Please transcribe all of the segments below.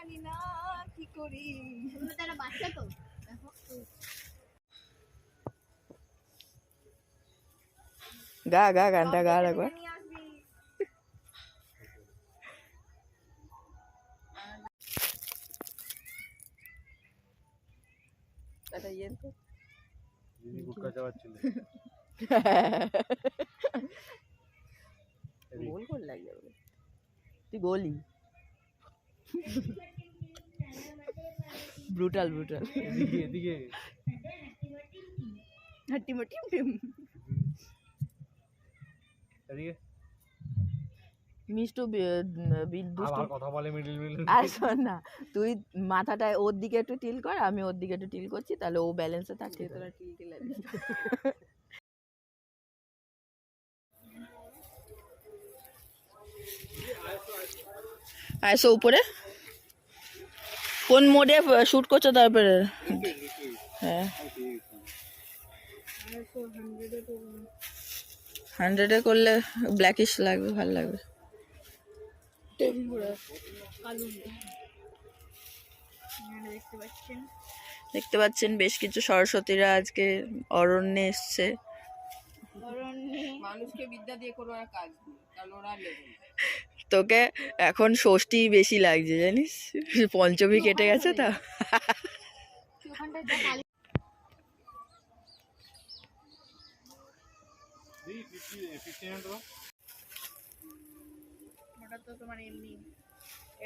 জানি না কি করি। তারা বাচ্চা তো গা গা গানটা গা একবার। গোল গোল লাগে তুই গোলি ব্রুটাল ব্রুটাল এদিকে হাট্টি মাটি টিম এদিকে মিষ্টু আবার কথা বলে মিডিল আর শোন না, তুই মাথাটা ওর দিকে একটু টিল কর, আমি ওর দিকে একটু টিল করছি, তাহলে ও ব্যালেন্সে থাকছে, তোরা টিল টিল আইসো উপরে কোন মোডে শুট করছো তারপরে? হ্যাঁ 100-এ করলে ব্ল্যাকিশ লাগবে, ভালো লাগবে। দেখতে পাচ্ছেন বেশ কিছু সরস্বতীরা আজকে অরণ্যে এসছে। মানুষকে বিদ্যা দিয়ে কোনো আর কাজ নেই, কারণ ওরা নেবে। তোকে এখন ষষ্ঠী বেশি লাগছে জানিস, পঞ্চমী কেটে গেছে তো। ওটা তো তোমার এমনি,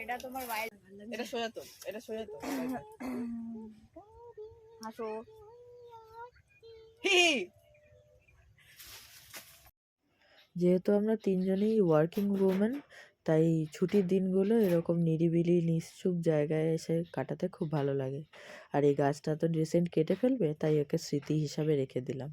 এটা তোমার বাইরে। এটা সোজা তো, এটা সোজা তো। হাসো। যেহেতু আমরা তিনজনেই ওয়ার্কিং ওমেন, তাই ছুটির দিনগুলো এরকম নিরিবিলি নিশ্চুপ জায়গায় এসে কাটাতে খুব ভালো লাগে। আর এই গাছটা তো রিসেন্ট কেটে ফেলবে, তাই ওকে স্মৃতি হিসাবে রেখে দিলাম।